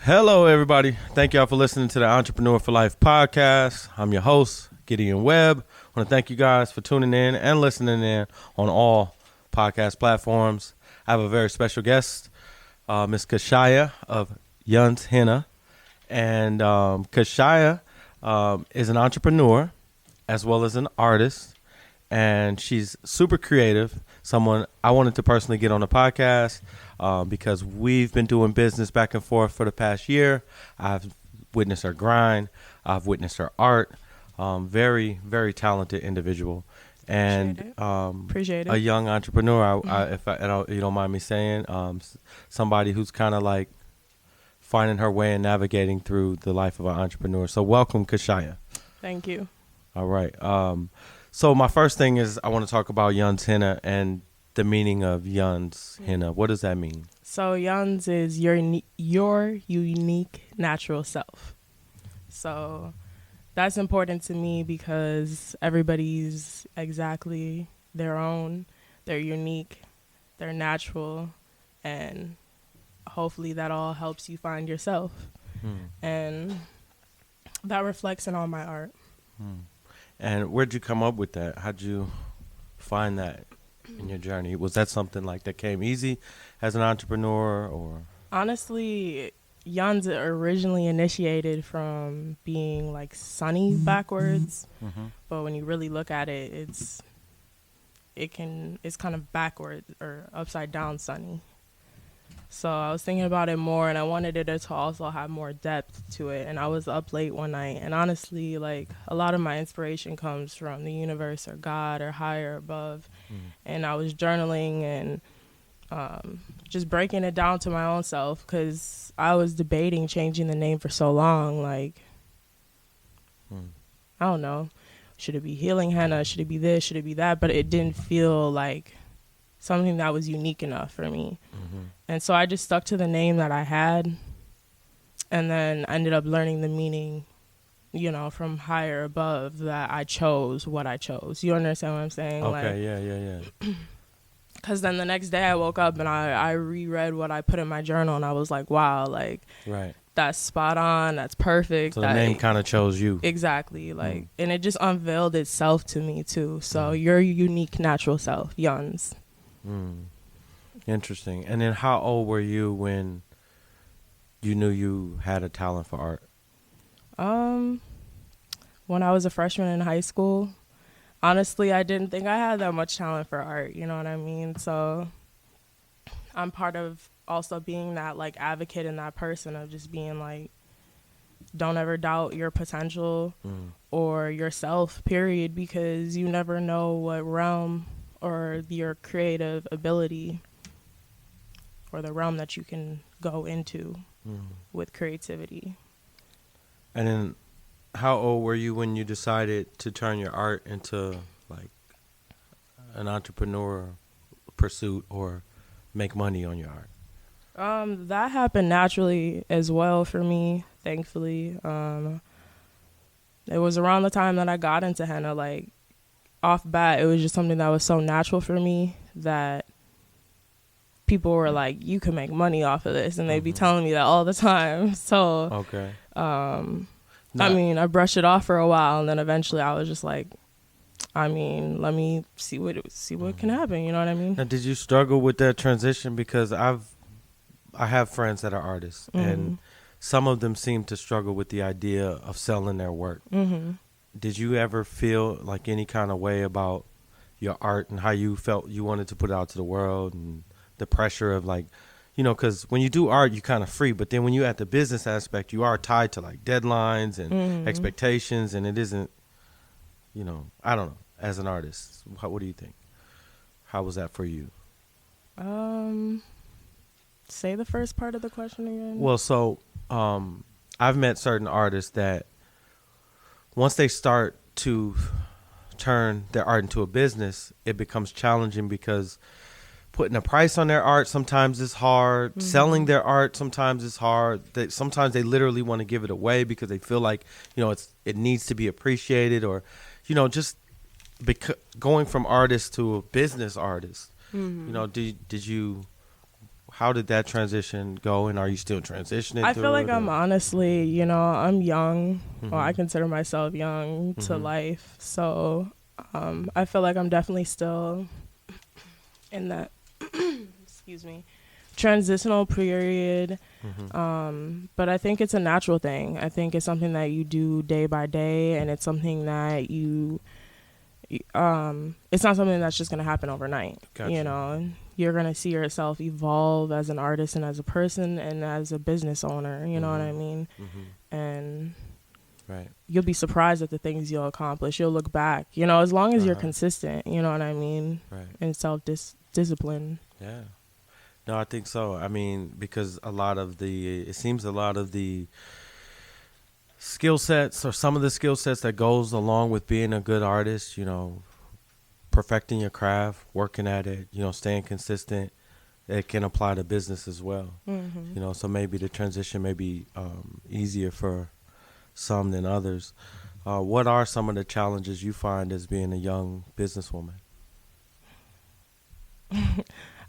Hello, everybody. Thank y'all for listening to the Entrepreneur for Life podcast. I'm your host, Gideon Webb. I want to thank you guys for tuning in and listening in on all podcast platforms. I have a very special guest, Miss Kashia of Henna. And Kashia is an entrepreneur as well as an artist. And she's super creative, someone I wanted to personally get on the podcast because we've been doing business back and forth for the past year. I've witnessed her grind. I've witnessed her art. Very, very talented individual. And Appreciate it. A young entrepreneur, if you don't mind me saying, somebody who's kind of like finding her way and navigating through the life of an entrepreneur. So welcome, Kashia. Thank you. All right. So my first thing is I want to talk about Henna and the meaning of Henna. What does that mean? So Yuns is your unique natural self. So that's important to me because everybody's exactly their own. They're unique. They're natural. And hopefully that all helps you find yourself. And that reflects in all my art. And where'd you come up with that? How'd you find that in your journey? Was that something like that came easy as an entrepreneur, or? Honestly, Yuns originally initiated from being like sunny backwards, but when you really look at it, it's kind of backwards or upside down sunny. So I was thinking about it more, and I wanted it to also have more depth to it. And I was up late one night, and honestly, like, a lot of my inspiration comes from the universe or God or higher above. And I was journaling and just breaking it down to my own self, because I was debating changing the name for so long. Like, I don't know, should it be Healing Henna? Should it be this? Should it be that? But it didn't feel like something that was unique enough for me. And so I just stuck to the name that I had, and then I ended up learning the meaning, from higher above, that I chose what I chose. You understand what I'm saying? Okay, yeah. Because then the next day I woke up and I reread what I put in my journal, and I was like, wow, like, right, that's spot on, that's perfect. So the name kind of chose you. Exactly, like, and it just unveiled itself to me too. So your unique natural self, Yuns. Interesting. And then how old were you when you knew you had a talent for art? When I was a freshman in high school. Honestly, I didn't think I had that much talent for art, you know what I mean? So I'm part of also being that, like, advocate and that person of just being like, don't ever doubt your potential or yourself, period, because you never know what realm or your creative ability or the realm that you can go into with creativity. And then how old were you when you decided to turn your art into, like, an entrepreneur pursuit or make money on your art? That happened naturally as well for me, thankfully. It was around the time that I got into henna, like, off bat, it was just something that was so natural for me that people were like, you can make money off of this, and they'd be telling me that all the time. So okay. I mean, I brushed it off for a while, and then eventually I was just like, I mean, let me see what can happen, you know what I mean? Now, did you struggle with that transition? Because I have friends that are artists, and some of them seem to struggle with the idea of selling their work. Did you ever feel like any kind of way about your art and how you felt you wanted to put it out to the world, and the pressure of, like, because when you do art, you're kind of free, but then when you're at the business aspect, you are tied to, like, deadlines and expectations, and it isn't, I don't know, as an artist, what do you think? How was that for you? Say the first part of the question again. Well, so I've met certain artists that once they start to turn their art into a business, it becomes challenging because putting a price on their art sometimes is hard. Selling their art sometimes is hard. Sometimes they literally want to give it away because they feel like, it needs to be appreciated, or, just going from artist to a business artist. Did you how did that transition go, and are you still transitioning I through feel like it, I'm or? honestly, you know, I'm young. Mhm. Well, I consider myself young to Mhm. life. So I feel like I'm definitely still in that, excuse me, transitional period. But I think it's a natural thing. I think it's something that you do day by day, and it's something that it's not something that's just going to happen overnight. Gotcha. You know, you're going to see yourself evolve as an artist and as a person and as a business owner, you know what I mean? And Right. you'll be surprised at the things you'll accomplish. You'll look back, you know, as long as you're consistent, you know what I mean? Right. And self-discipline. Yeah. No, I think so. I mean, because it seems a lot of the skill sets, or some of the skill sets that goes along with being a good artist, you know, perfecting your craft, working at it, you know, staying consistent, it can apply to business as well. You know, so maybe the transition may be easier for some than others. What are some of the challenges you find as being a young businesswoman?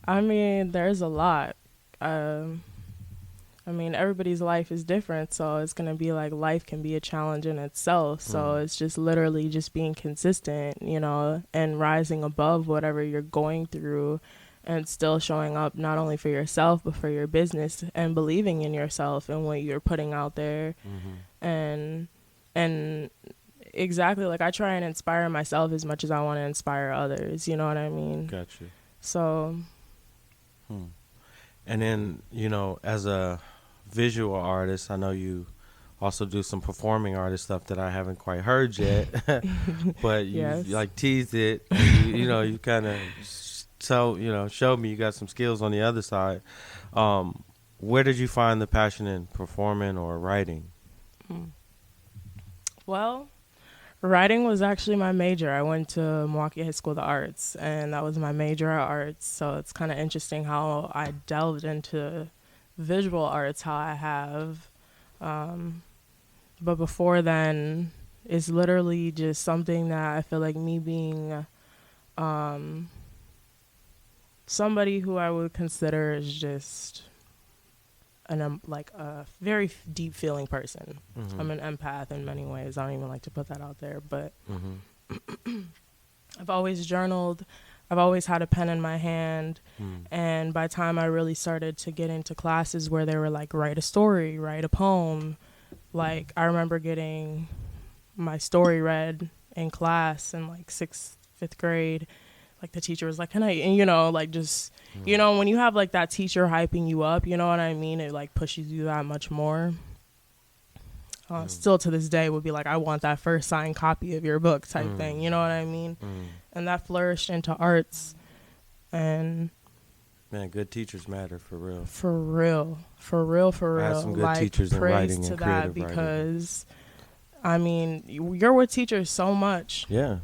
I mean, there's a lot. I mean, everybody's life is different, so it's going to be like life can be a challenge in itself. So it's just literally just being consistent, you know, and rising above whatever you're going through and still showing up not only for yourself, but for your business and believing in yourself and what you're putting out there. And exactly, like I try and inspire myself as much as I want to inspire others. You know what I mean? Gotcha. So. And then, you know, as a visual artist, I know you also do some performing artist stuff that I haven't quite heard yet, but you like teased it. And you know, you kind of showed me you got some skills on the other side. Where did you find the passion in performing or writing? Well, writing was actually my major. I went to Milwaukee High School of the Arts, and that was my major at arts. So it's kind of interesting how I delved into visual arts, how I have. But before then, it's literally just something that I feel like me being somebody who I would consider is just like a very deep feeling person. I'm an empath in many ways. I don't even like to put that out there, but I've always journaled. I've always had a pen in my hand. And by the time I really started to get into classes where they were like, write a story, write a poem, like I remember getting my story read in class in like 5th grade. Like the teacher was like, and you know, like just, you know, when you have like that teacher hyping you up, you know what I mean? It like pushes you that much more. Still to this day would be like, I want that first signed copy of your book type thing. You know what I mean? And that flourished into arts. And man, good teachers matter for real. For real. I had some good like, teachers in writing to and that creative because, I mean, you're with teachers so much. Yeah.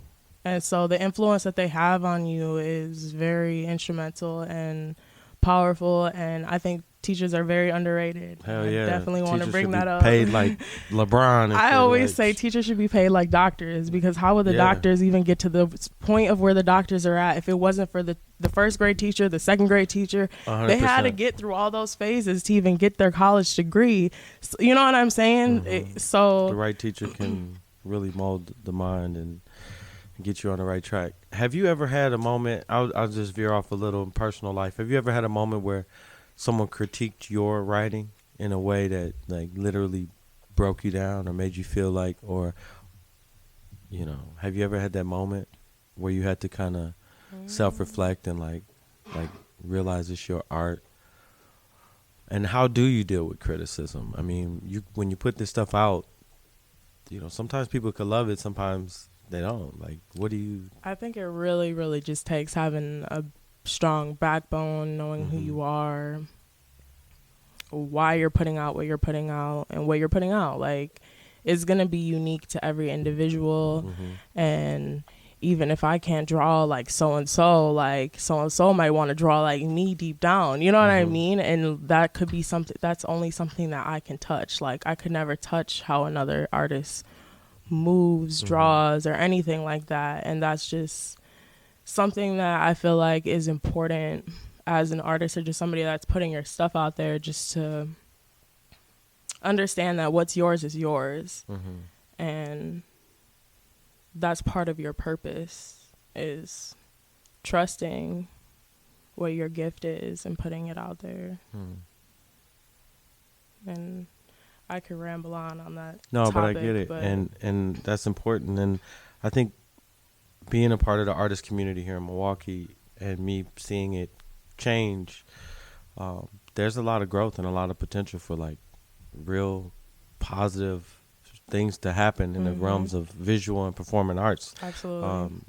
And so the influence that they have on you is very instrumental and powerful. And I think teachers are very underrated. Hell I yeah. definitely want to bring that up. Paid like LeBron. I always say teachers should be paid like doctors, because how would the doctors even get to the point of where the doctors are at if it wasn't for the first grade teacher, the second grade teacher? 100%. They had to get through all those phases to even get their college degree. So, you know what I'm saying? The right teacher can really mold the mind and get you on the right track. Have you ever had a moment, I'll just veer off a little in personal life. Have you ever had a moment where someone critiqued your writing in a way that like literally broke you down or made you feel like, or, you know, have you ever had that moment where you had to kind of self-reflect and like realize it's your art? And how do you deal with criticism? I mean, when you put this stuff out, you know, sometimes people could love it, sometimes they don't. Like, what do you... I think it really, really just takes having a strong backbone, knowing who you are, why you're putting out what you're putting out, and what you're putting out. Like, it's going to be unique to every individual. And even if I can't draw like so-and-so might want to draw like me deep down. You know what I mean? And that could be something, that's only something that I can touch. Like, I could never touch how another artist moves, draws, or anything like that. And that's just something that I feel like is important as an artist or just somebody that's putting your stuff out there, just to understand that what's yours is yours. And that's part of your purpose, is trusting what your gift is and putting it out there. And I could ramble on that topic, but I get it. And that's important. And I think being a part of the artist community here in Milwaukee and me seeing it change, there's a lot of growth and a lot of potential for like real positive things to happen in the realms of visual and performing arts. Absolutely.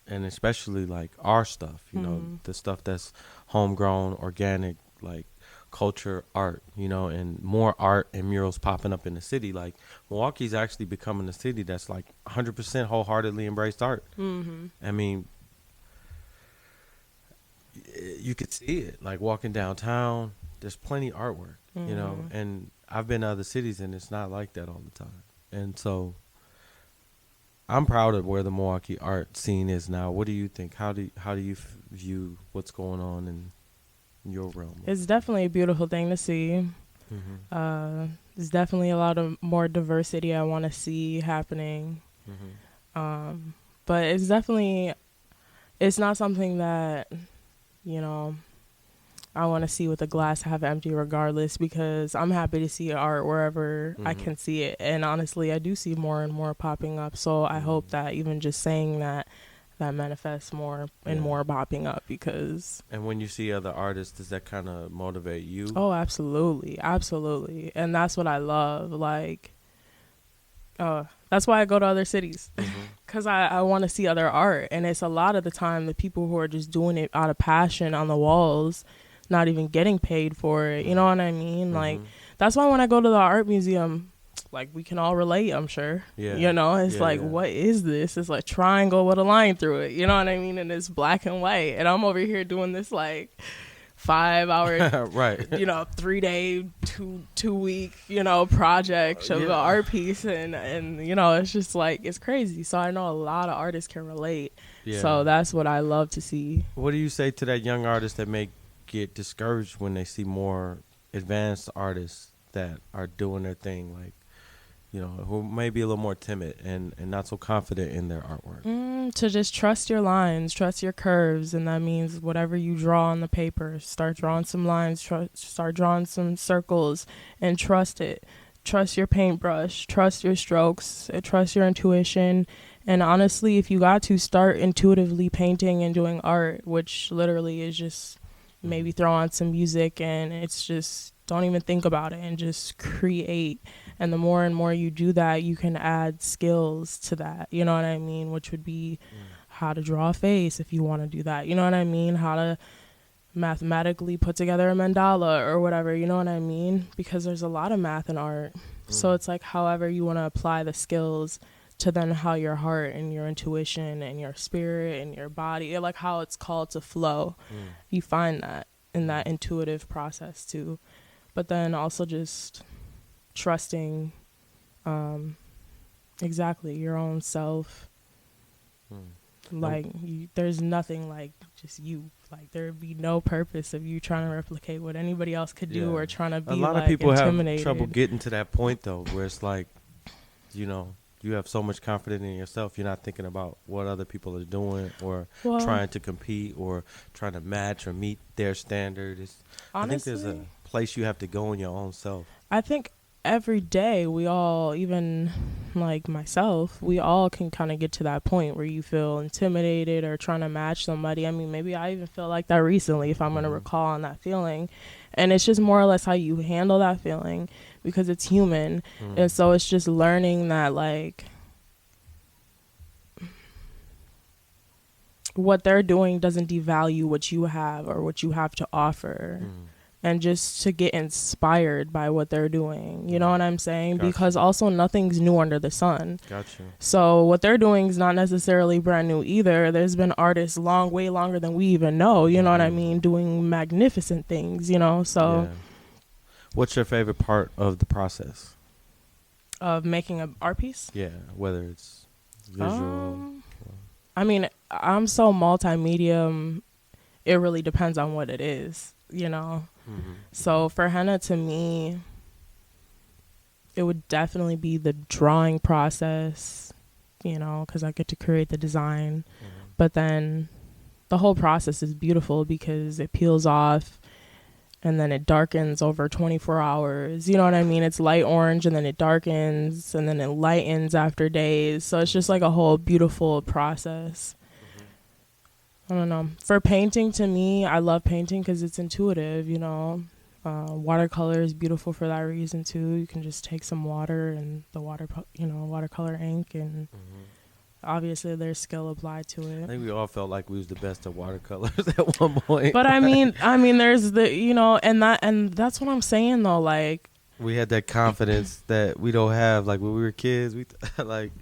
And especially like our stuff, you know, the stuff that's homegrown, organic, like culture, art, you know, and more art and murals popping up in the city. Like Milwaukee's actually becoming a city that's like 100% wholeheartedly embraced art. I mean, you could see it like walking downtown. There's plenty of artwork, you know, and I've been to other cities and it's not like that all the time. And so I'm proud of where the Milwaukee art scene is now. What do you think? How do you view what's going on in your realm? It's definitely a beautiful thing to see. There's definitely a lot of more diversity I want to see happening. But it's not something that, you know, I want to see with a glass half empty regardless, because I'm happy to see art wherever I can see it. And honestly, I do see more and more popping up. So I hope that even just saying that manifests more and more popping up, because... And when you see other artists, does that kind of motivate you? Oh, absolutely. Absolutely. And that's what I love. Like, that's why I go to other cities, because I want to see other art. And it's a lot of the time the people who are just doing it out of passion on the walls, not even getting paid for it. You know what I mean? Like, that's why when I go to the art museum, like, we can all relate, I'm sure. You know, it's what is this? It's like triangle with a line through it. You know what I mean? And it's black and white. And I'm over here doing this, like, 5-hour, right, you know, 3-day, two week, you know, project of an art piece. And, you know, it's just like, it's crazy. So I know a lot of artists can relate. So that's what I love to see. What do you say to that young artist that may get discouraged when they see more advanced artists that are doing their thing, like, you know, who may be a little more timid and not so confident in their artwork? To just trust your lines, trust your curves. And that means whatever you draw on the paper, start drawing some lines, start drawing some circles, and trust it. Trust your paintbrush, trust your strokes, trust your intuition. And honestly, if you got to, start intuitively painting and doing art, which literally is just maybe throw on some music, and it's just, don't even think about it and just create. And the more and more you do that, you can add skills to that, you know what I mean? Which would be how to draw a face if you want to do that, you know what I mean? How to mathematically put together a mandala or whatever, you know what I mean? Because there's a lot of math in art. So it's like however you want to apply the skills to then how your heart and your intuition and your spirit and your body, like how it's called to flow. You find that in that intuitive process too. But then also just trusting exactly your own self. Like there's nothing like just you. Like there'd be no purpose of you trying to replicate what anybody else could do or trying to be a lot like of people intimidated. have trouble getting to that point though, where it's like, you know, you have so much confidence in yourself, you're not thinking about what other people are doing or trying to compete or trying to match or meet their standard. I think there's a place you have to go in your own self. I think every day we all, even like myself, we all can kind of get to that point where you feel intimidated or trying to match somebody. I mean, maybe I even feel like that recently, if I'm going to recall on that feeling. And it's just more or less how you handle that feeling, because it's human. And so it's just learning that, like, what they're doing doesn't devalue what you have or what you have to offer. And just to get inspired by what they're doing. You know what I'm saying? Gotcha. Because also nothing's new under the sun. Gotcha. So what they're doing is not necessarily brand new either. There's been artists way longer than we even know, you know what I mean, doing magnificent things, you know, so. Yeah. What's your favorite part of the process? Of making an art piece? Yeah, whether it's visual. I mean, I'm so multimedia it really depends on what it is, you know. So for henna, to me, it would definitely be the drawing process, you know, because I get to create the design. But then the whole process is beautiful because it peels off and then it darkens over 24 hours. You know what I mean? It's light orange and then it darkens and then it lightens after days. So it's just like a whole beautiful process. I don't know. For painting, to me, I love painting because it's intuitive, you know. Watercolor is beautiful for that reason too. You can just take some water and the watercolor ink, and obviously there's skill applied to it. I think we all felt like we was the best at watercolors at one point. But I mean, there's the, you know, and that's what I'm saying though. Like, we had that confidence that we don't have like when we were kids. We like.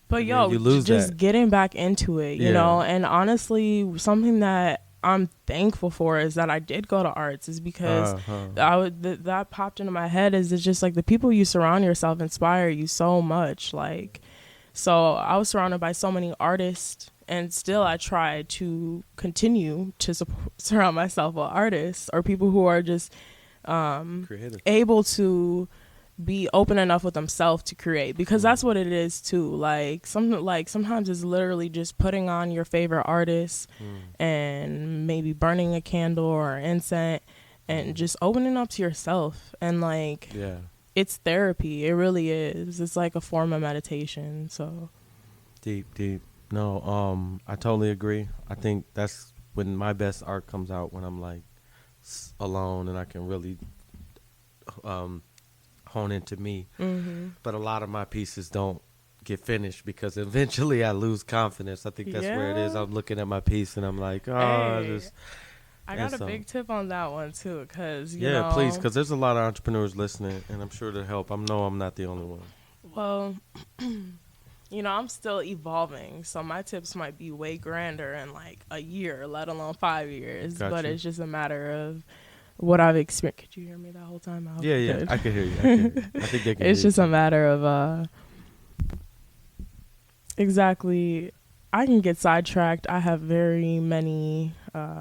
But yo, you lose just that. getting back into it, you know, and honestly, something that I'm thankful for is that I did go to arts, is because that popped into my head. Is it's just like the people you surround yourself inspire you so much. Like, so I was surrounded by so many artists, and still I try to continue to surround myself with artists or people who are just able to be open enough with themselves to create, because that's what it is too. Like sometimes it's literally just putting on your favorite artist and maybe burning a candle or incense and just opening up to yourself, and like it's therapy. It really is. It's like a form of meditation. So deep. No, I totally agree. I think that's when my best art comes out, when I'm like alone and I can really hone into me. But a lot of my pieces don't get finished because eventually I lose confidence. I think that's where it is. I'm looking at my piece and I'm like, I got a big tip on that one too, because you know, please, because there's a lot of entrepreneurs listening, and I'm sure to help. I know I'm not the only one. Well, you know, I'm still evolving, so my tips might be way grander in like a year, let alone 5 years. But it's just a matter of what I've experienced. Could you hear me that whole time? Yeah, I can hear you. I think they can. It's just a matter of exactly. I can get sidetracked. I have very many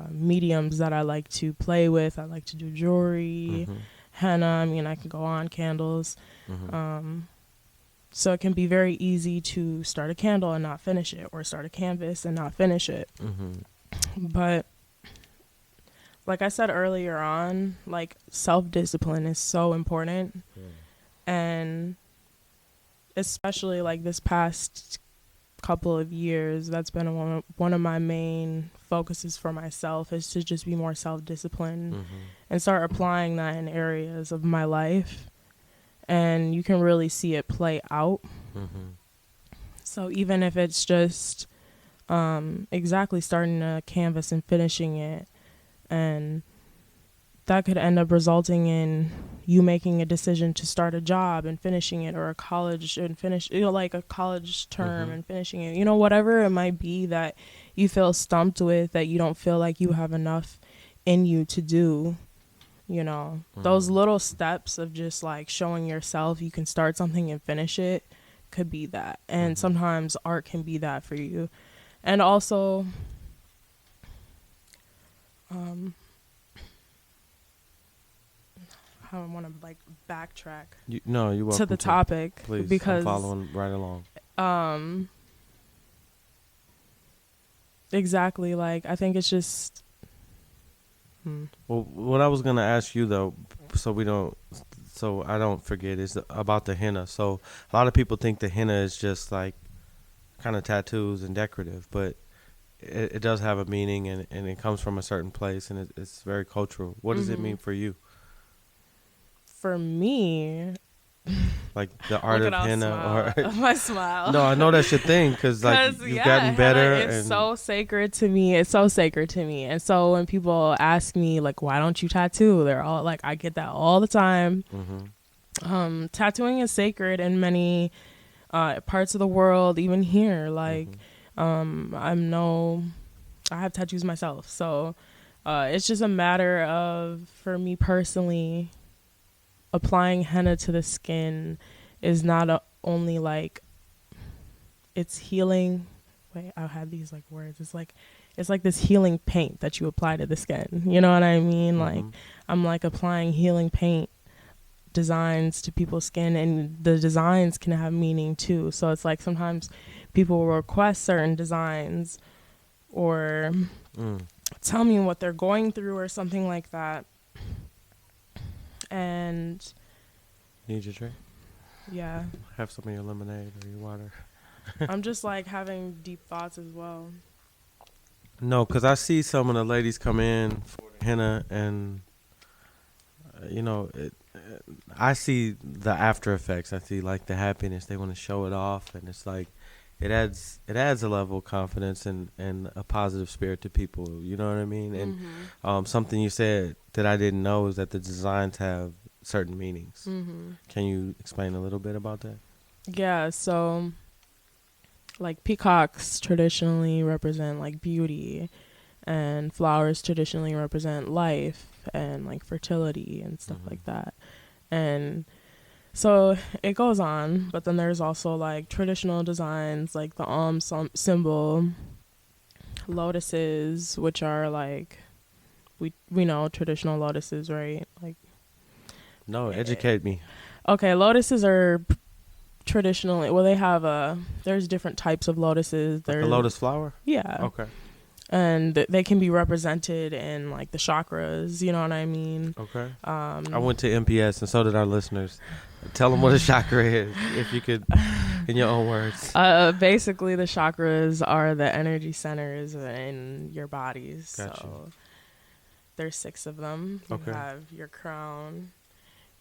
mediums that I like to play with. I like to do jewelry, henna. I mean, I can go on candles. So it can be very easy to start a candle and not finish it, or start a canvas and not finish it. But like I said earlier on, like self-discipline is so important. And especially like this past couple of years, that's been one of my main focuses for myself, is to just be more self-disciplined and start applying that in areas of my life. And you can really see it play out. So even if it's just exactly starting a canvas and finishing it, and that could end up resulting in you making a decision to start a job and finishing it, or a college and finish, you know, like a college term and finishing it, you know, whatever it might be that you feel stumped with, that you don't feel like you have enough in you to do. You know, those little steps of just like showing yourself you can start something and finish it could be that. And sometimes art can be that for you. And also, I want to like backtrack you're welcome to the topic. Please, because I'm following right along. Exactly. Like, I think it's just, Well, what I was gonna ask you though, so I don't forget, is about the henna. So a lot of people think the henna is just like kind of tattoos and decorative, but it does have a meaning, and it comes from a certain place, and it's very cultural. What does it mean for you? For me, like the art of henna, or my smile. No, I know that's your thing, because like you've gotten better. It's so sacred to me. It's so sacred to me. And so when people ask me like, why don't you tattoo? They're all like, I get that all the time. Tattooing is sacred in many parts of the world, even here. Like, I have tattoos myself. So it's just a matter of, for me personally, applying henna to the skin is not only like it's healing. Wait, I had these like words. It's like it's like this healing paint that you apply to the skin. You know what I mean? Like, I'm like applying healing paint designs to people's skin, and the designs can have meaning too. So it's like sometimes people will request certain designs or tell me what they're going through or something like that. And need your drink? Yeah. Have some of your lemonade or your water. I'm just like having deep thoughts as well. No, because I see some of the ladies come in for the henna, and I see the after effects. I see like the happiness. They want to show it off, and it's like it adds a level of confidence and a positive spirit to people. You know what I mean? And something you said that I didn't know is that the designs have certain meanings. Can you explain a little bit about that? Yeah, so like peacocks traditionally represent like beauty, and flowers traditionally represent life and like fertility and stuff like that. And so it goes on, but then there's also like traditional designs like the symbol, lotuses, which are like we know traditional lotuses, right? Like, no, educate me. Okay, lotuses are traditionally, well, they have there's different types of lotuses. Like the lotus flower? Yeah. Okay. And they can be represented in like the chakras, you know what I mean? Okay. I went to MPS, and so did our listeners. Tell them what a chakra is, if you could, in your own words. Basically, the chakras are the energy centers in your bodies. Gotcha. So there's 6 of them. You have your crown,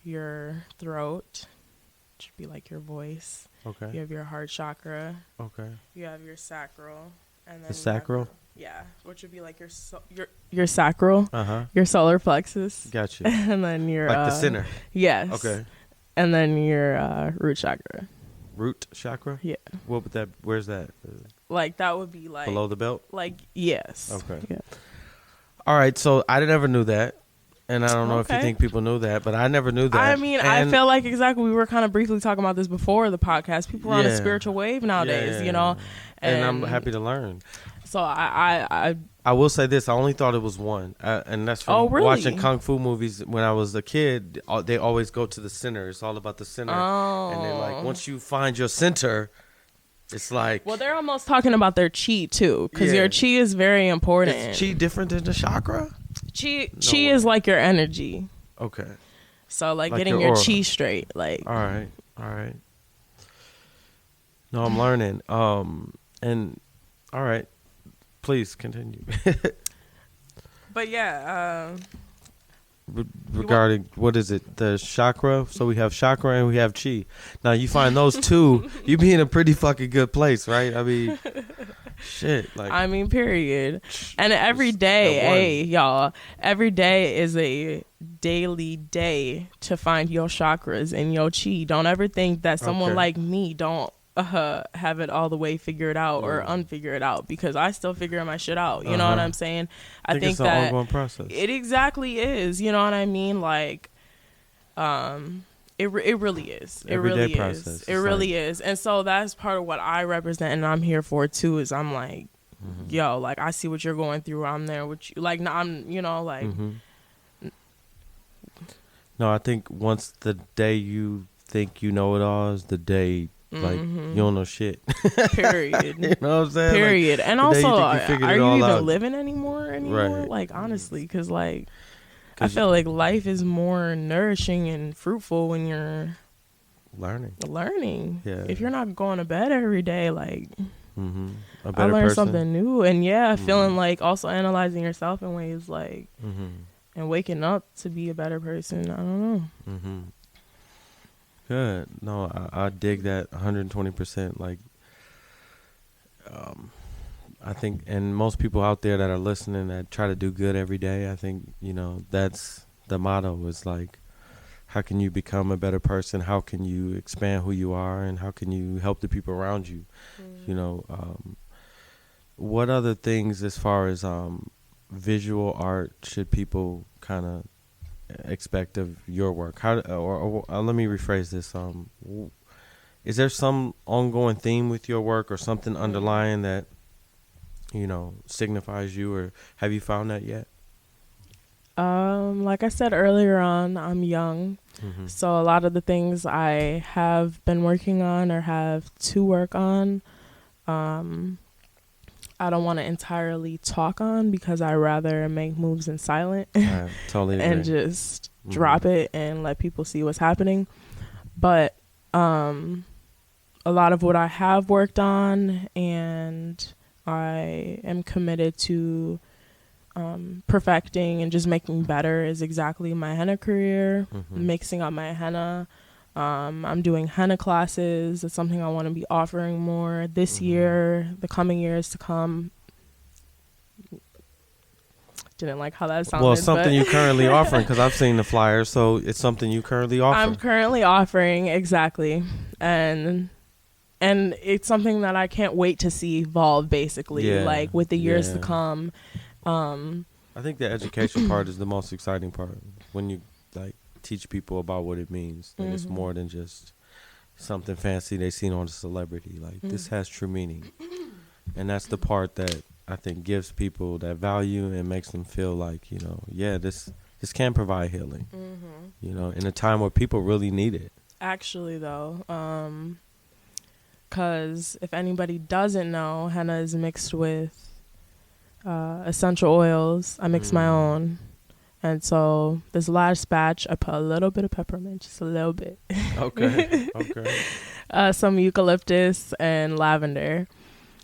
your throat, which would be like your voice. Okay. You have your heart chakra. Okay. You have your sacral. And then the sacral? Yeah, which would be like your sacral, your solar plexus. Gotcha. And then your like the center. Yes. Okay. And then your root chakra. Root chakra? Yeah. What would that? Where's that? Like that would be like below the belt. Like yes. Okay. Yeah. All right. So I never knew that, and I don't know if you think people knew that, but I never knew that. I mean, I feel like exactly. We were kind of briefly talking about this before the podcast. People are on a spiritual wave nowadays, you know. And I'm happy to learn. So I will say this: I only thought it was one, and that's from watching kung fu movies when I was a kid. They always go to the center. It's all about the center, and then like once you find your center, it's like they're almost talking about their chi too, because your chi is very important. Is chi different than the chakra? Chi is like your energy. Okay. So like getting your chi straight, like. All right. No, I'm learning. And all right. Please continue. But yeah, regarding what is it? The chakra. So we have chakra and we have chi. Now you find those two, you be in a pretty fucking good place, right? I mean, shit. Like, I mean, period. And every day, hey y'all, every day is a daily day to find your chakras and your chi. Don't ever think that someone like me don't have it all the way figured out or unfigure it out, because I still figure my shit out. You know what I'm saying? I think it's an ongoing process. It exactly is. You know what I mean? Like, it really is. It really is. It really is. And so that's part of what I represent, and I'm here for too. Is I'm like, yo, like I see what you're going through. I'm there with you. Like, I'm, you know, like. No, I think once the day you think you know it all is the day. Like, you don't know shit. Period. You know what I'm saying? Period. Like, and also, are you even out. living anymore? Right. Like, honestly, because, like, I feel like life is more nourishing and fruitful when you're learning. Yeah. If you're not going to bed every day, like, I learned something new. And, feeling like also analyzing yourself in ways, like, and waking up to be a better person. I don't know. Good. No, I dig that 120%. Like, I think, and most people out there that are listening that try to do good every day, I think, you know, that's the motto is like, how can you become a better person? How can you expand who you are? And how can you help the people around you? You know, what other things as far as visual art should people kind of expect of your work? How or let me rephrase this. Is there some ongoing theme with your work or something underlying that signifies you, or have you found that yet? Like I said earlier on, I'm young. Mm-hmm. So a lot of the things I have been working on or have to work on, I don't want to entirely talk on because I rather make moves in silent I totally agree. and just drop it and let people see what's happening. But a lot of what I have worked on and I am committed to perfecting and just making better is exactly my henna career, mixing up my henna. I'm doing henna classes. It's something I want to be offering more this year, the coming years to come. Didn't like how that sounded. Well, something you currently offering, because I've seen the flyers, so it's something you currently offer. I'm currently offering, exactly. And it's something that I can't wait to see evolve, basically, like with the years to come. I think the education part is the most exciting part, when you like teach people about what it means, that it's more than just something fancy they seen on a celebrity. Like this has true meaning, and that's the part that I think gives people that value and makes them feel like, this can provide healing, in a time where people really need it. Actually, though, because if anybody doesn't know, henna is mixed with essential oils. I mix my own. And so this last batch, I put a little bit of peppermint, just a little bit. Okay. Some eucalyptus and lavender.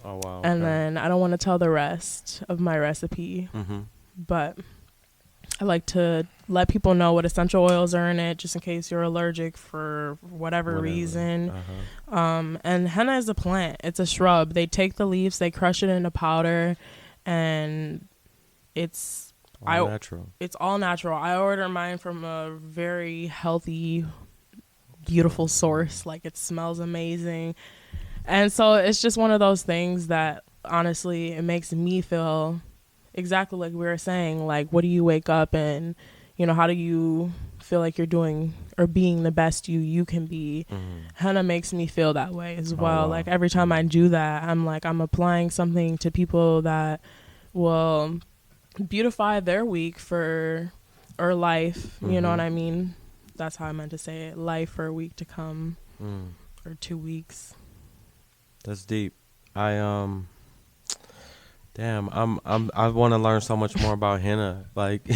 Oh, wow. And then I don't want to tell the rest of my recipe, but I like to let people know what essential oils are in it, just in case you're allergic for whatever reason. And henna is a plant. It's a shrub. They take the leaves, they crush it into powder, and it's natural. It's all natural. I order mine from a very healthy, beautiful source. Like, it smells amazing. And so it's just one of those things that, honestly, it makes me feel exactly like we were saying. Like, what do you wake up and, how do you feel like you're doing or being the best you can be? Henna makes me feel that way as well. Wow. Like, every time I do that, I'm applying something to people that will beautify their week or life. You know what I mean? That's how I meant to say it. Life for a week to come, or 2 weeks. That's deep. I want to learn so much more about henna. Like,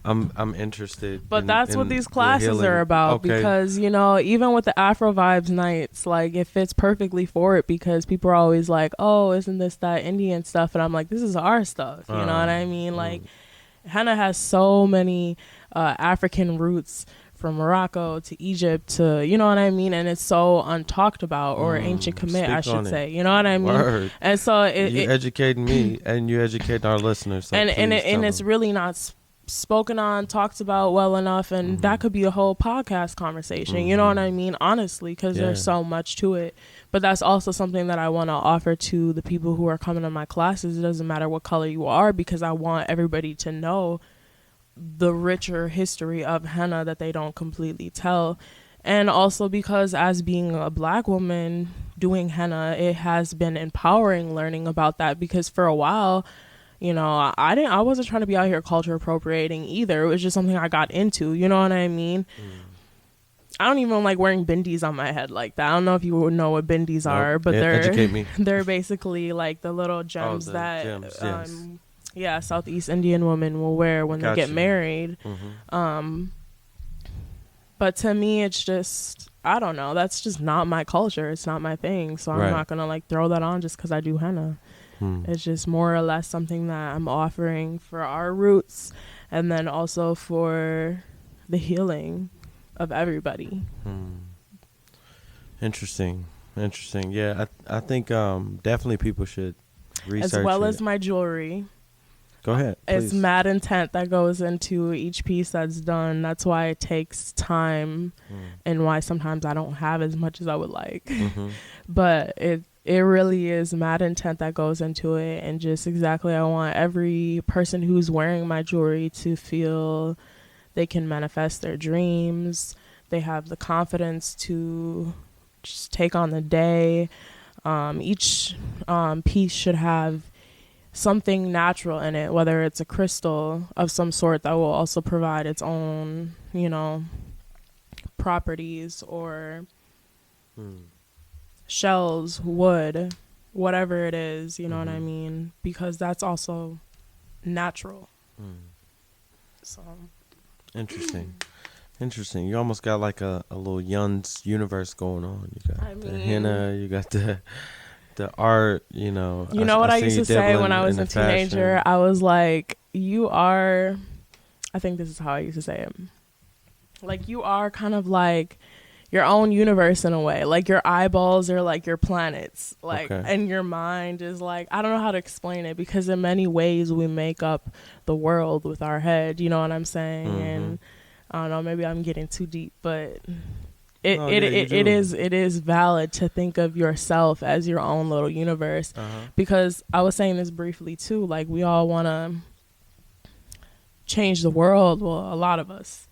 I'm interested. But that's what these classes are about, because even with the Afro Vibes nights, like, it fits perfectly for it, because people are always like, "Oh, isn't this that Indian stuff?" And I'm like, "This is our stuff." You know what I mean? Like, henna has so many African roots, from Morocco to Egypt to, you know what I mean? And it's so untalked about, or ancient Kemet, I should say. You know what I mean? Word. And so you're educating me, and you're educating our listeners. So and it's really not spoken on, talked about well enough, and that could be a whole podcast conversation. You know what I mean? Honestly, because there's so much to it. But that's also something that I want to offer to the people who are coming to my classes. It doesn't matter what color you are, because I want everybody to know the richer history of henna that they don't completely tell. And also because, as being a Black woman doing henna, it has been empowering learning about that, because for a while, I wasn't trying to be out here culture appropriating either. It was just something I got into, you know what I mean? I don't even like wearing bindis on my head like that. I don't know if you would know what bindis are, but educate me. They're basically like the little gems Southeast Indian women will wear when they get married. But to me, it's just, I don't know, that's just not my culture. It's not my thing. So I'm not gonna like throw that on just because I do henna. It's just more or less something that I'm offering for our roots, and then also for the healing of everybody. Interesting. Yeah, I think definitely people should research as well as my jewelry. Go ahead, please. It's mad intent that goes into each piece that's done. That's why it takes time, and why sometimes I don't have as much as I would like. But it really is mad intent that goes into it, and just exactly, I want every person who's wearing my jewelry to feel they can manifest their dreams. They have the confidence to just take on the day. Each piece should have something natural in it, whether it's a crystal of some sort that will also provide its own, you know, properties, or shells, wood, whatever it is, you know what I mean? Because that's also natural. So Interesting. You almost got like a little Yun's universe going on. You got the henna, you got the art, you know. You know what I used to say when I was a teenager? I was like, you are, I think this is how I used to say it. Like, you are kind of like your own universe in a way. Like, your eyeballs are like your planets. Like, and your mind is like, I don't know how to explain it, because in many ways we make up the world with our head. You know what I'm saying? And I don't know, maybe I'm getting too deep, but it is valid to think of yourself as your own little universe. Because I was saying this briefly too, like, we all want to change the world. Well, a lot of us,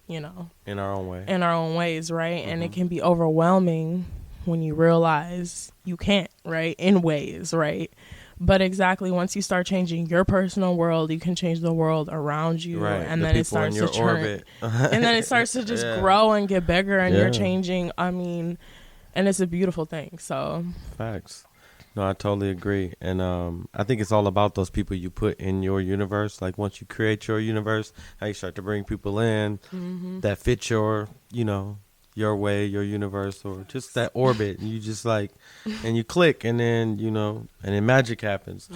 you know, in our own ways, right? And it can be overwhelming when you realize you can't, right? In ways, right? But exactly, once you start changing your personal world, you can change the world around you, and then it starts to turn, and then it starts to just grow and get bigger, and you're changing. I mean, and it's a beautiful thing. So facts. No, I totally agree, and I think it's all about those people you put in your universe. Like, once you create your universe, how you start to bring people in that fit your, you know, your way, your universe, or just that orbit, and you just like, and you click, and then, you know, and then magic happens.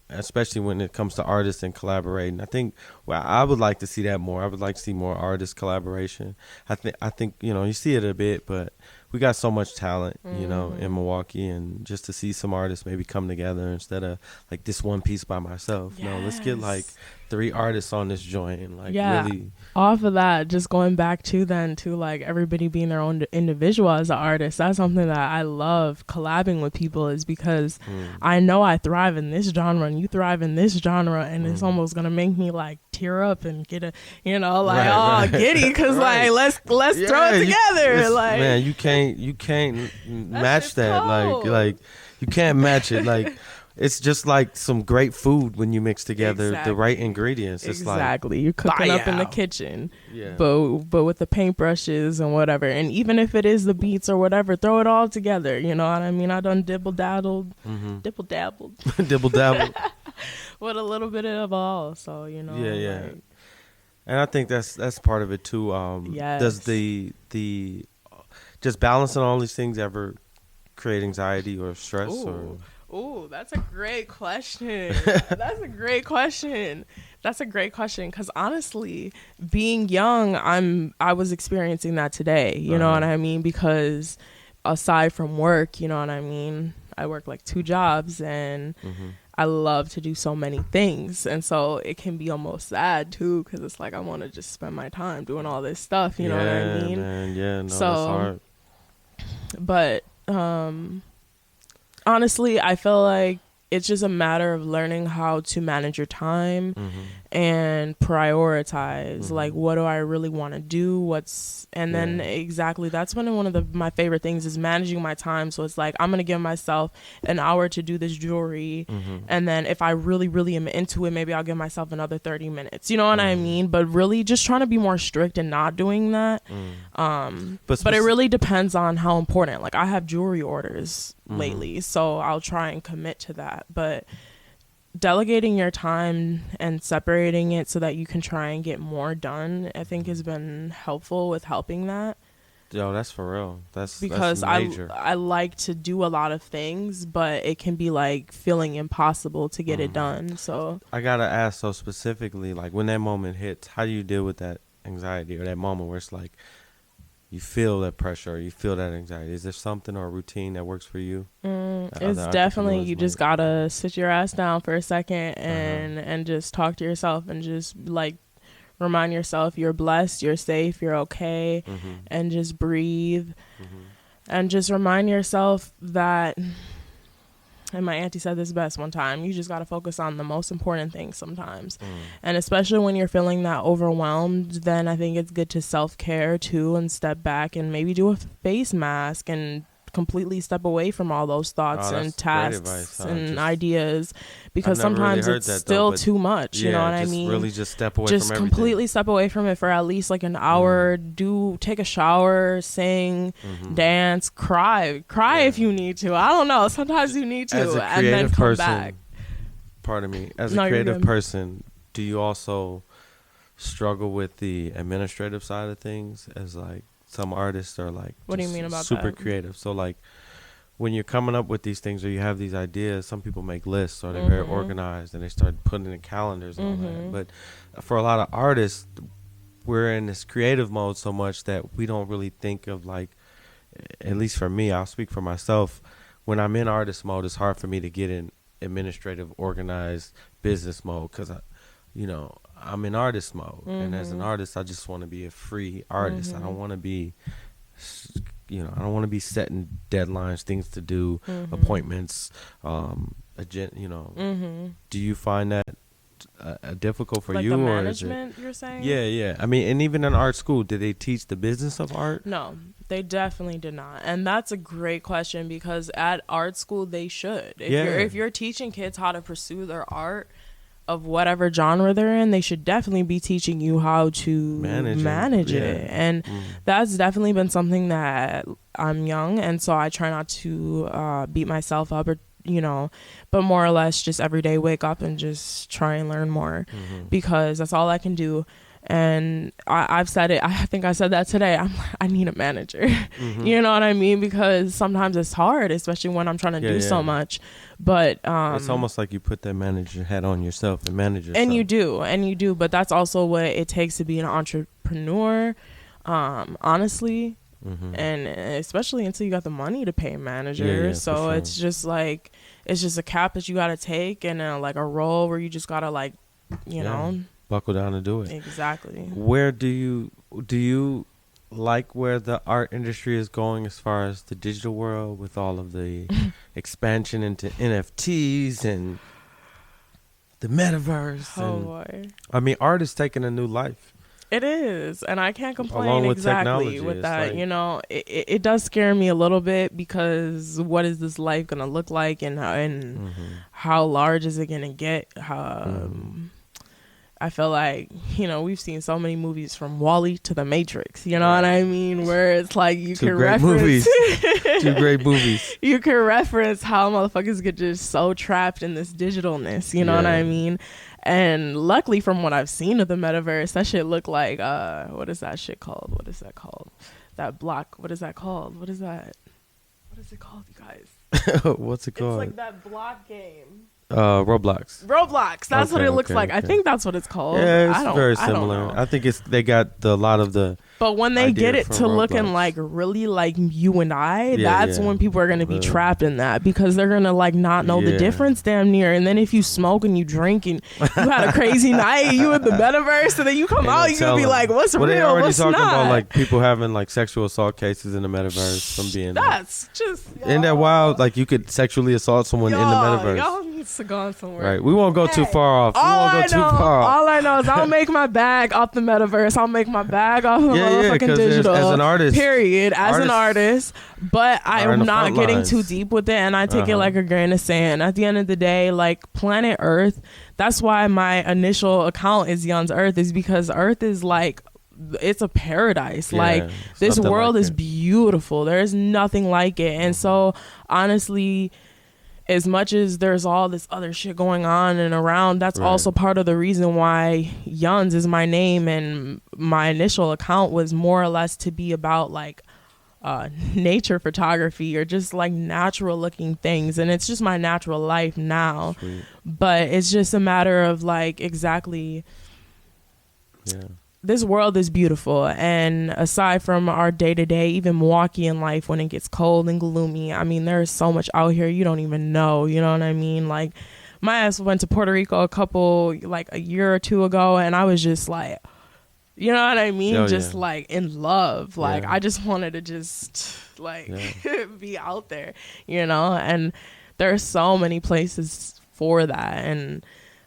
Especially when it comes to artists and collaborating. I think, well, I would like to see that more. I would like to see more artist collaboration. I think, you know, you see it a bit, but we got so much talent, you know, in Milwaukee, and just to see some artists maybe come together instead of like this one piece by myself. Yes. No, let's get like 3 artists on this joint, and like really off of that, just going back to like everybody being their own individual as an artist. That's something that I love collabing with people, is because I know I thrive in this genre and you thrive in this genre, and it's almost gonna make me like tear up and get a, you know, like giddy, because like let's throw it together. Like, man, you can't match that. Like you can't match it. Like, it's just like some great food when you mix together the right ingredients. It's exactly. You're cooking up in the kitchen, but with the paintbrushes and whatever. And even if it is the beats or whatever, throw it all together. You know what I mean? I done dibble dabbled with a little bit of all. So, you know. Yeah. Like, and I think that's part of it too. Does the just balancing all these things ever create anxiety or stress? Ooh, that's a great question. That's a great question. Because honestly, being young, I was experiencing that today. You know what I mean? Because aside from work, you know what I mean, I work like 2 jobs, and I love to do so many things. And so it can be almost sad too, because it's like I want to just spend my time doing all this stuff. You know what I mean? Man. Yeah, no, so, that's hard. But honestly, I feel like it's just a matter of learning how to manage your time and prioritize. Like, what do I really want to do? Then exactly, that's one of my favorite things is managing my time. So it's like, I'm going to give myself an hour to do this jewelry. And then if I really, really am into it, maybe I'll give myself another 30 minutes. You know what I mean? But really just trying to be more strict and not doing that. But it really depends on how important. Like, I have jewelry orders lately, so I'll try and commit to that. But delegating your time and separating it so that you can try and get more done, I think has been helpful with helping that. Yo, that's for real. That's major. I like to do a lot of things, but it can be like feeling impossible to get it done. So I gotta ask, so specifically, like when that moment hits, how do you deal with that anxiety or that moment where it's like you feel that pressure or you feel that anxiety? Is there something or a routine that works for you? It's definitely, you just gotta sit your ass down for a second and just talk to yourself and just like remind yourself you're blessed, you're safe, you're okay, and just breathe. And just remind yourself that, and my auntie said this best one time, you just got to focus on the most important things sometimes. And especially when you're feeling that overwhelmed, then I think it's good to self-care too and step back and maybe do a face mask and completely step away from all those thoughts and tasks advice, and ideas, because I've never really sometimes heard it's that, still though, too much. You know what I mean? Really just step away just from everything. completely step away from it for at least like an hour. Take a shower, sing, dance, cry if you need to. I don't know. Sometimes you need to, As a and then creative come person, back. pardon me. As No, a you're creative good. person, do you also struggle with the administrative side of things? As like some artists are like, What do you mean about super that? creative? So like when you're coming up with these things or you have these ideas, some people make lists or they're very organized and they start putting in calendars and all that. But for a lot of artists, we're in this creative mode so much that we don't really think of, like, at least for me, I'll speak for myself. When I'm in artist mode, it's hard for me to get in administrative, organized business mode because I'm in artist mode. And as an artist, I just want to be a free artist. I don't want to be, I don't want to be setting deadlines, things to do, appointments, Do you find that difficult for like you? the Or management, is it, you're saying? Yeah. I mean, and even in art school, did they teach the business of art? No, they definitely did not. And that's a great question, because at art school they should. If you're teaching kids how to pursue their art of whatever genre they're in, they should definitely be teaching you how to manage it. And that's definitely been something that I'm young, and so I try not to beat myself up, or but more or less just every day wake up and just try and learn more, because that's all I can do. And I've said it, I think I said that today, I need a manager. You know what I mean? Because sometimes it's hard, especially when I'm trying to do so much. But it's almost like you put that manager hat on yourself and manage yourself. And you do, but that's also what it takes to be an entrepreneur, honestly. And especially until you got the money to pay a manager. So it's just like, it's just a cap that you got to take, and like a role where you just got to, like, you know, buckle down and do it. Exactly. Where do you like where the art industry is going as far as the digital world, with all of the expansion into NFTs and the metaverse? Boy. I mean, art is taking a new life. It is, and I can't complain. Along with exactly technology, with that. like, It does scare me a little bit, because what is this life gonna look like, and how large is it gonna get? I feel like, we've seen so many movies from WALL-E to The Matrix, you know what I mean? Where it's like Two great movies. You can reference how motherfuckers get just so trapped in this digitalness, you know what I mean? And luckily, from what I've seen of the Metaverse, that shit look like, what is that shit called? What is that called? That block, what is that called? What is it called, you guys? What's it called? It's like that block game. Roblox. That's what it looks like. I think that's what it's called. Yeah, it's very similar. I don't know. I think they got a lot of the. But when they get it to Roblox. looking like really like you and I, that's when people are gonna be trapped in that, because they're gonna like not know the difference damn near. And then if you smoke and you drink and you had a crazy night, you in the Metaverse, and then you come out, you're gonna be like, what's real? They already what's talking not? about like people having like sexual assault cases in the Metaverse from being. That's just. Isn't that wild? Like you could sexually assault someone in the Metaverse. Y'all needs to go somewhere. Right. We won't go too far off. All I know is I'll make my bag off the Metaverse. I'll make my bag off the motherfucking digital. As an artist. Period. As an artist. But I'm not getting too deep with it, and I take it like a grain of sand. At the end of the day, like planet Earth, that's why my initial account is Young's Earth, is because Earth is like, it's a paradise. Like this world is beautiful. There is nothing like it. And so honestly, as much as there's all this other shit going on and around, that's also part of the reason why Yuns is my name, and my initial account was more or less to be about like nature photography, or just like natural looking things. And it's just my natural life now. Sweet. But it's just a matter of like, exactly, this world is beautiful, and aside from our day-to-day, even Milwaukeean life, when it gets cold and gloomy, I mean, there's so much out here you don't even know, you know what I mean? Like, my ass went to Puerto Rico a year or two ago, and I was just like, you know what I mean? Like in love. Like, I just wanted to just like be out there, and there's so many places for that, and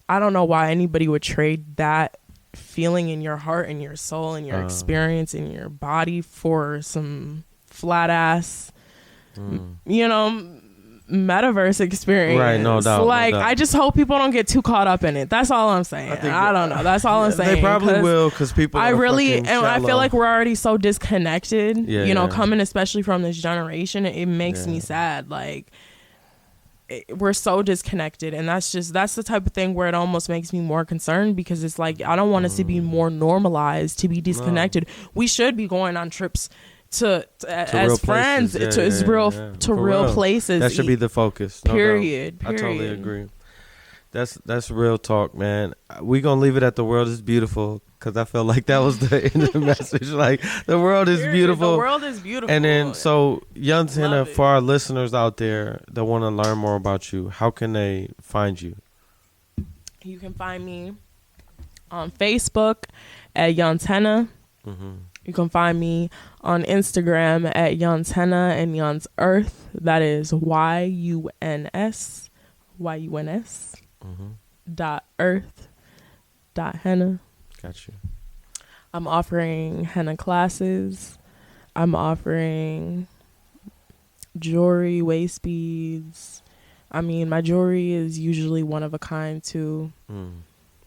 I don't know why anybody would trade that feeling in your heart and your soul and your experience in your body for some flat ass you know, Metaverse experience. Right, no doubt. Like, no doubt. I just hope people don't get too caught up in it. That's all I'm saying. I don't know. That's all I'm saying. They probably will, because people I are really, fucking and I shallow. feel like we're already so disconnected, you know, Yeah. coming especially from this generation. It makes me sad. Like, we're so disconnected, and that's the type of thing where it almost makes me more concerned, because it's like, I don't want us to be more normalized to be disconnected. We should be going on trips to as friends to real places. That should be the focus. No Period. doubt. I totally agree. That's real talk, man. We gonna leave it at the world is beautiful, because I felt like that was the end of the message. Like, the world is beautiful. The world is beautiful. And then, so young Henna, it. for our listeners out there that want to learn more about you, how can they find you? You can find me on Facebook at Young Henna. You can find me on Instagram at Yuns Henna and Yuns Earth. That is YUNS .earth.henna. Got you. I'm offering henna classes. I'm offering jewelry, waist beads. I mean, my jewelry is usually one of a kind too.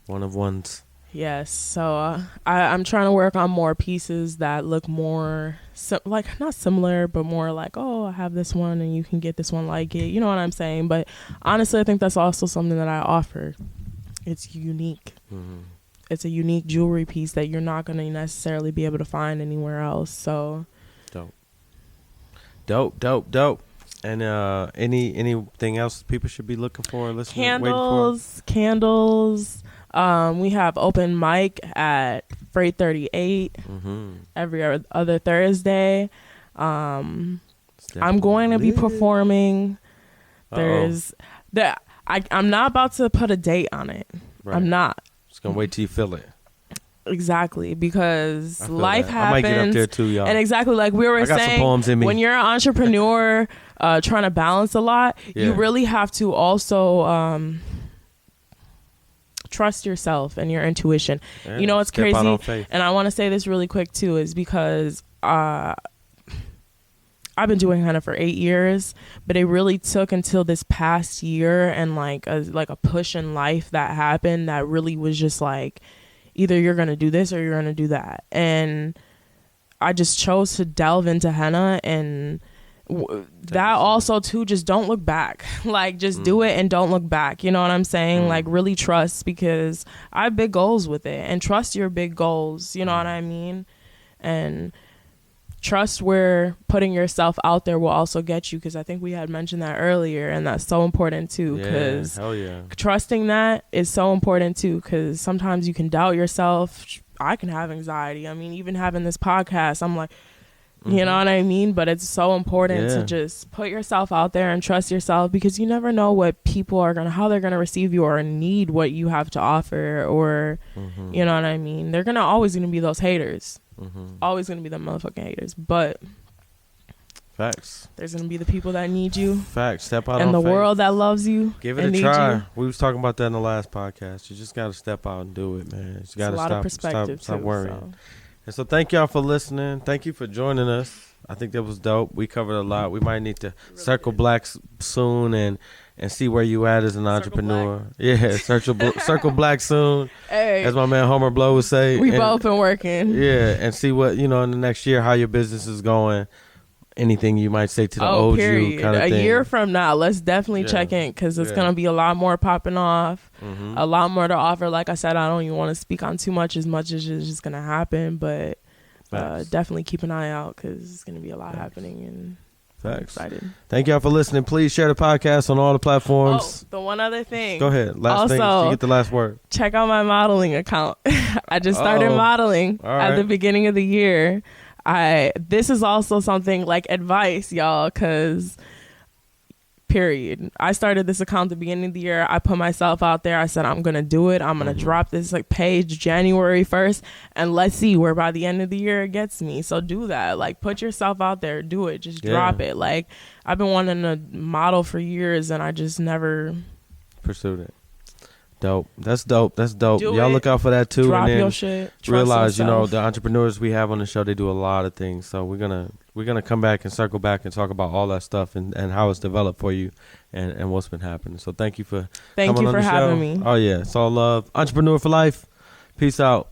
One of ones. Yes, so I'm trying to work on more pieces that look more like, not similar, but more like, oh, I have this one and you can get this one like it. You know what I'm saying? But honestly, I think that's also something that I offer. It's unique. It's a unique jewelry piece that you're not going to necessarily be able to find anywhere else. So dope. And anything else people should be looking for, listening, candles. We have open mic at Freight 38 every other Thursday. I'm going to be performing. I'm not about to put a date on it. Right. I'm not. Just gonna wait till you feel it. Exactly, because life happens. I might get up there too, y'all. And exactly like we were saying, some poems in me. When you're an entrepreneur trying to balance a lot, you really have to also trust yourself and your intuition. You know, it's crazy. And I want to say this really quick too, is because I've been doing henna for 8 years, but it really took until this past year and like a push in life that happened that really was just like, either you're going to do this or you're going to do that. And I just chose to delve into henna, and that also too, just don't look back. Like, just do it and don't look back. You know what I'm saying? Like, really trust, because I have big goals with it, and trust your big goals. You know what I mean? And trust where putting yourself out there will also get you, because I think we had mentioned that earlier, and that's so important too, because trusting that is so important too, because sometimes you can doubt yourself. I can have anxiety. I mean, even having this podcast, I'm like, you know what I mean? But it's so important to just put yourself out there and trust yourself, because you never know what people are how they're gonna receive you or need what you have to offer, or you know what I mean? They're always gonna be those haters. Always gonna be the motherfucking haters, but facts. There's gonna be the people that need you. Facts. Step out and on the faith. world that loves you. Give it a try. We was talking about that in the last podcast. You just gotta step out and do it, man. You gotta stop worrying. So. And so thank y'all for listening. Thank you for joining us. I think that was dope. We covered a lot. We might need to circle back soon and see where you at as an entrepreneur. Black. Yeah, circle black soon. Hey, as my man Homer Blow would say. We both been working. Yeah, and see what, in the next year, how your business is going. Anything you might say to the old you kind of thing. A year from now, let's definitely check in, because it's going to be a lot more popping off, a lot more to offer. Like I said, I don't even want to speak on too much as it's just going to happen, but definitely keep an eye out, because it's going to be a lot happening, and I'm excited. Thank y'all for listening. Please share the podcast on all the platforms. Oh, the one other thing. Go ahead. Last thing. You get the last word. Check out my modeling account. I just started modeling at the beginning of the year. This is also something like advice, y'all, because period. I started this account at the beginning of the year. I put myself out there. I said, I'm going to do it. I'm going to drop this page January 1st, and let's see where by the end of the year it gets me. So do that. Put yourself out there. Do it. Just drop it. I've been wanting to model for years, and I just never pursued it. Dope. That's dope. That's dope. Do Y'all it. look out for that too. Drop and then your shit. Trust realize, yourself. the entrepreneurs we have on the show, they do a lot of things. So we're gonna come back and circle back and talk about all that stuff and how it's developed for you and what's been happening. So thank you for Thank coming you on for the show. having me. Oh yeah, it's all love. Entrepreneur for life. Peace out.